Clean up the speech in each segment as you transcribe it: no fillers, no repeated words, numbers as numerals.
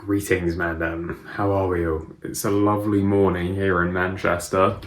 Greetings, madam. How are we all? It's a lovely morning here in Manchester.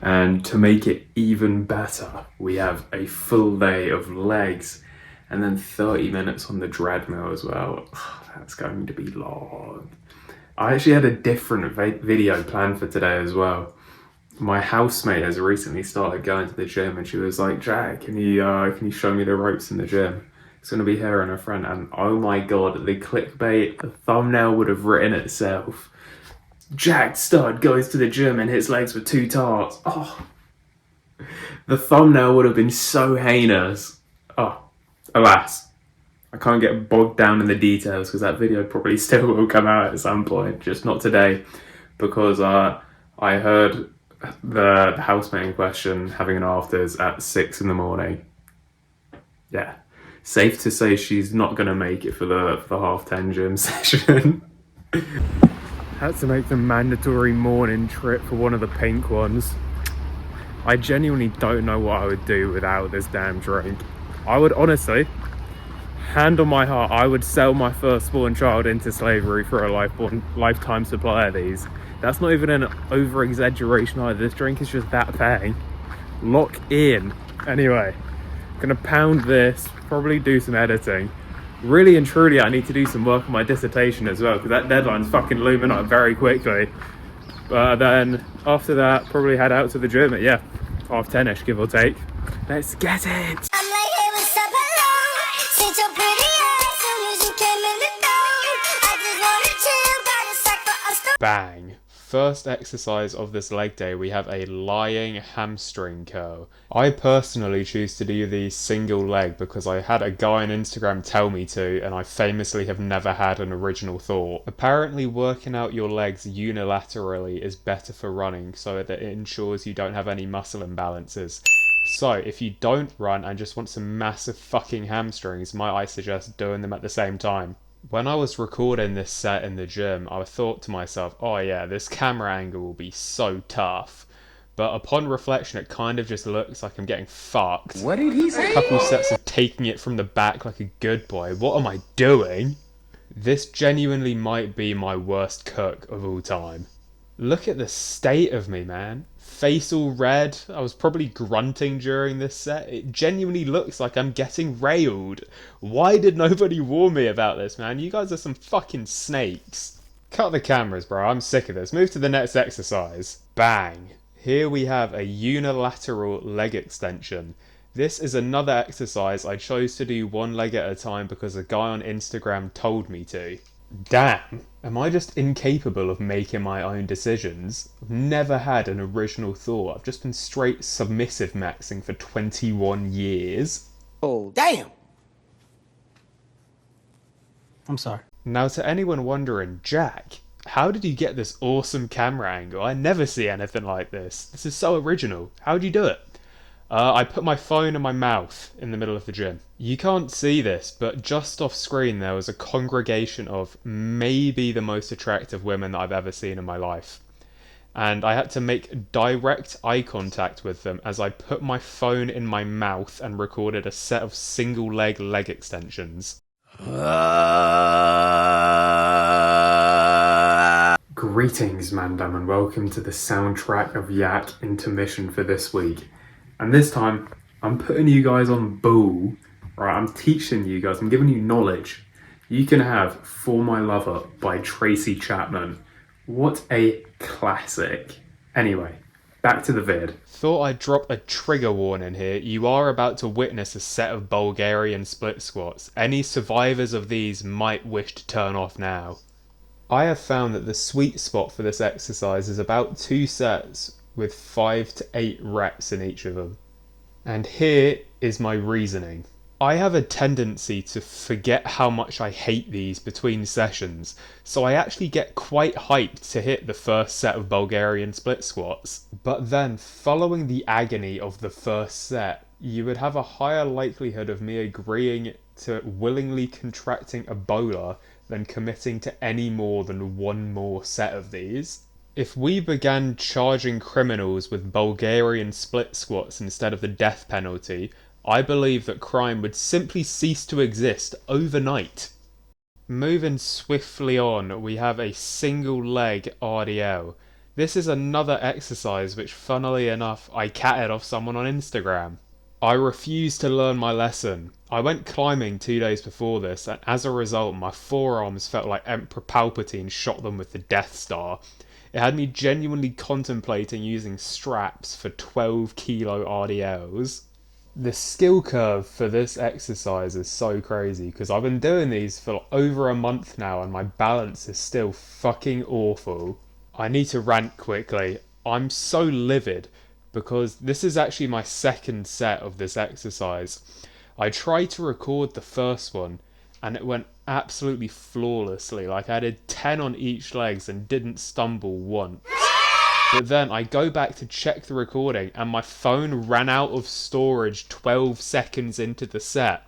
And to make it even better, we have a full day of legs and then 30 minutes on the treadmill as well. That's going to be long. I actually had a different video planned for today as well. My housemate has recently started going to the gym and she was like, Jack, can you show me the ropes in the gym? It's going to be her and her friend, and oh my god, the clickbait, the thumbnail would have written itself. Jack Stud goes to the gym and hits legs with 2 tarts. Oh, the thumbnail would have been so heinous. Oh, alas. I can't get bogged down in the details because that video probably still will come out at some point, just not today, because I heard the housemate in question having an afters at 6 in the morning. Yeah. Safe to say she's not going to make it for the 10:30 gym session. Had to make the mandatory morning trip for one of the pink ones. I genuinely don't know what I would do without this damn drink. I would honestly, hand on my heart, I would sell my firstborn child into slavery for a lifetime supply of these. That's not even an over-exaggeration either. This drink is just that bang. Lock in. Anyway, gonna pound this, probably do some editing. Really and truly, I need to do some work on my dissertation as well, because that deadline's fucking looming up very quickly. But then, after that, probably head out to the gym at, 10:30ish, give or take. Let's get it! I'm like, hey, what's up, hello? Since your pretty ass, soon as you came in the door, I just wanna chill, got a sack for us to... Bang! First exercise of this leg day, we have a lying hamstring curl. I personally choose to do the single leg because I had a guy on Instagram tell me to, and I famously have never had an original thought. Apparently working out your legs unilaterally is better for running, so that it ensures you don't have any muscle imbalances. So if you don't run and just want some massive fucking hamstrings, might I suggest doing them at the same time? When I was recording this set in the gym, I thought to myself, oh yeah, this camera angle will be so tough. But upon reflection, it kind of just looks like I'm getting fucked. What did he say? A couple sets of taking it from the back like a good boy. What am I doing? This genuinely might be my worst cook of all time. Look at the state of me, man. Face all red. I was probably grunting during this set. It genuinely looks like I'm getting railed. Why did nobody warn me about this, man? You guys are some fucking snakes. Cut the cameras, bro. I'm sick of this. Move to the next exercise. Bang. Here we have a unilateral leg extension. This is another exercise I chose to do one leg at a time because a guy on Instagram told me to. Damn, am I just incapable of making my own decisions? I've never had an original thought. I've just been straight submissive maxing for 21 years. Oh, damn. I'm sorry. Now to anyone wondering, Jack, how did you get this awesome camera angle? I never see anything like this. This is so original. How'd you do it? I put my phone in my mouth in the middle of the gym. You can't see this, but just off screen there was a congregation of maybe the most attractive women that I've ever seen in my life. And I had to make direct eye contact with them as I put my phone in my mouth and recorded a set of single leg extensions. Greetings, madam, and welcome to the soundtrack of Yak intermission for this week. And this time, I'm putting you guys on ball, right? I'm teaching you guys, I'm giving you knowledge. You can have For My Lover by Tracy Chapman. What a classic. Anyway, back to the vid. Thought I'd drop a trigger warning here. You are about to witness a set of Bulgarian split squats. Any survivors of these might wish to turn off now. I have found that the sweet spot for this exercise is about 2 sets with 5 to 8 reps in each of them. And here is my reasoning. I have a tendency to forget how much I hate these between sessions, so I actually get quite hyped to hit the first set of Bulgarian split squats. But then, following the agony of the first set, you would have a higher likelihood of me agreeing to willingly contracting Ebola than committing to any more than one more set of these. If we began charging criminals with Bulgarian split squats instead of the death penalty, I believe that crime would simply cease to exist overnight. Moving swiftly on, we have a single leg RDL. This is another exercise which, funnily enough, I catted off someone on Instagram. I refused to learn my lesson. I went climbing 2 days before this, and as a result, my forearms felt like Emperor Palpatine shot them with the Death Star. It had me genuinely contemplating using straps for 12 kilo RDLs. The skill curve for this exercise is so crazy because I've been doing these for over a month now and my balance is still fucking awful. I need to rant quickly. I'm so livid because this is actually my second set of this exercise. I tried to record the first one and it went absolutely flawlessly. Like I did 10 on each legs and didn't stumble once. But then I go back to check the recording and my phone ran out of storage 12 seconds into the set.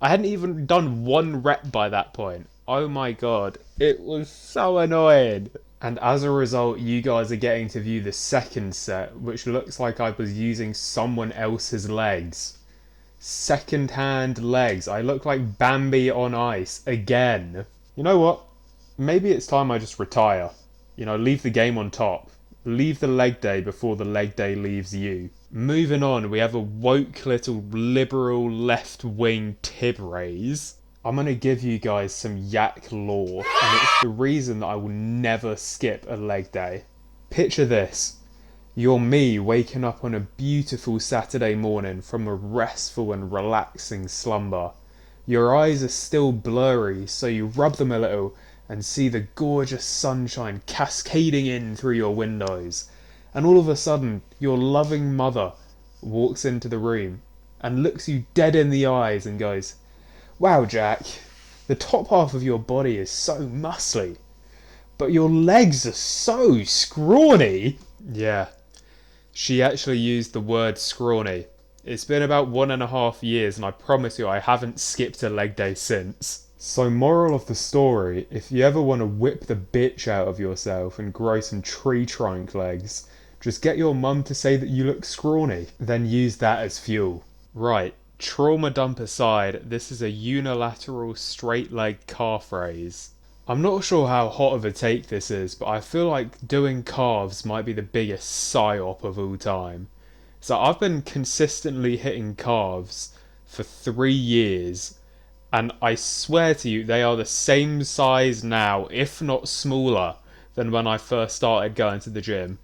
I hadn't even done one rep by that point. Oh my god, it was so annoying. And as a result, you guys are getting to view the second set, which looks like I was using someone else's legs. Second-hand legs. I look like Bambi on ice again. You know what? Maybe it's time I just retire. You know, leave the game on top. Leave the leg day before the leg day leaves you. Moving on, we have a woke little liberal left-wing tib raise. I'm going to give you guys some yak lore, and it's the reason that I will never skip a leg day. Picture this. You're me waking up on a beautiful Saturday morning from a restful and relaxing slumber. Your eyes are still blurry, so you rub them a little and see the gorgeous sunshine cascading in through your windows. And all of a sudden, your loving mother walks into the room and looks you dead in the eyes and goes, "Wow, Jack, the top half of your body is so muscly, but your legs are so scrawny." Yeah, she actually used the word scrawny. It's been about 1.5 years and I promise you I haven't skipped a leg day since. So moral of the story, if you ever want to whip the bitch out of yourself and grow some tree trunk legs, just get your mum to say that you look scrawny, then use that as fuel. Right, trauma dump aside, this is a unilateral straight leg calf raise. I'm not sure how hot of a take this is, but I feel like doing calves might be the biggest psyop of all time. So I've been consistently hitting calves for 3 years, and I swear to you they are the same size now, if not smaller, than when I first started going to the gym.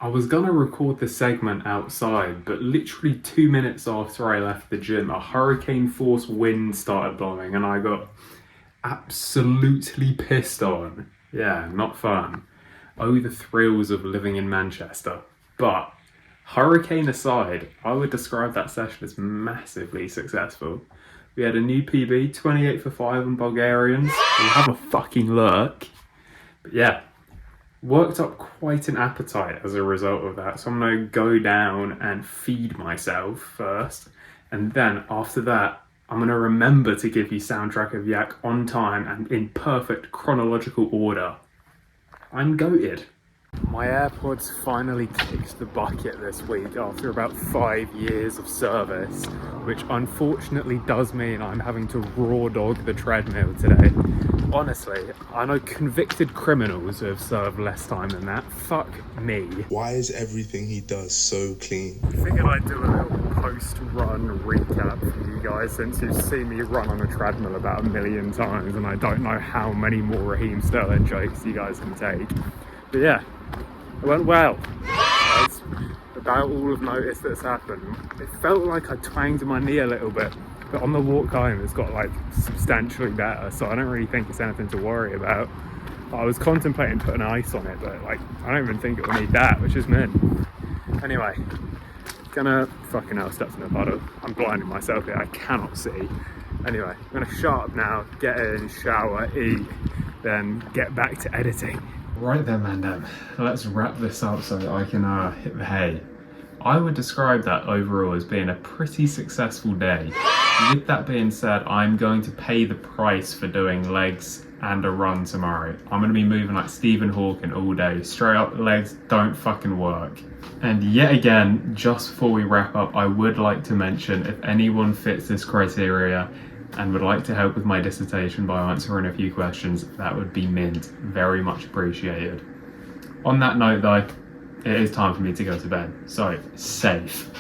I was gonna record the segment outside, but literally 2 minutes after I left the gym, a hurricane force wind started blowing and I got absolutely pissed on. Yeah, not fun. Oh, the thrills of living in Manchester. But, hurricane aside, I would describe that session as massively successful. We had a new PB, 28 for 5 on Bulgarians. We'll have a fucking lurk. But yeah, worked up quite an appetite as a result of that. So I'm going to go down and feed myself first. And then after that, I'm going to remember to give you Soundtrack of Yak on time and in perfect chronological order. I'm goated. My AirPods finally kicked the bucket this week after about 5 years of service, which unfortunately does mean I'm having to raw dog the treadmill today. Honestly, I know convicted criminals who have served less time than that. Fuck me. Why is everything he does so clean? I figured I'd do a little post-run recap for you guys since you've seen me run on a treadmill about 1 million times and I don't know how many more Raheem Sterling jokes you guys can take. But yeah, it went well. That's about all I've noticed that's happened. It felt like I twanged my knee a little bit, but on the walk home it's got like substantially better, so I don't really think it's anything to worry about. I was contemplating putting ice on it, but like I don't even think it will need that, which is mint. Anyway, gonna fucking hell, steps in the puddle. I'm blinding myself here, I cannot see. Anyway, I'm gonna shut up now, get in, shower, eat, then get back to editing. Right then, Mandem, let's wrap this up so that I can hit the hay. I would describe that overall as being a pretty successful day. With that being said, I'm going to pay the price for doing legs and a run tomorrow. I'm gonna be moving like Stephen Hawking all day. Straight up, legs don't fucking work. And yet again, just before we wrap up, I would like to mention if anyone fits this criteria and would like to help with my dissertation by answering a few questions, that would be mint. Very much appreciated. On that note though, it is time for me to go to bed. So, safe.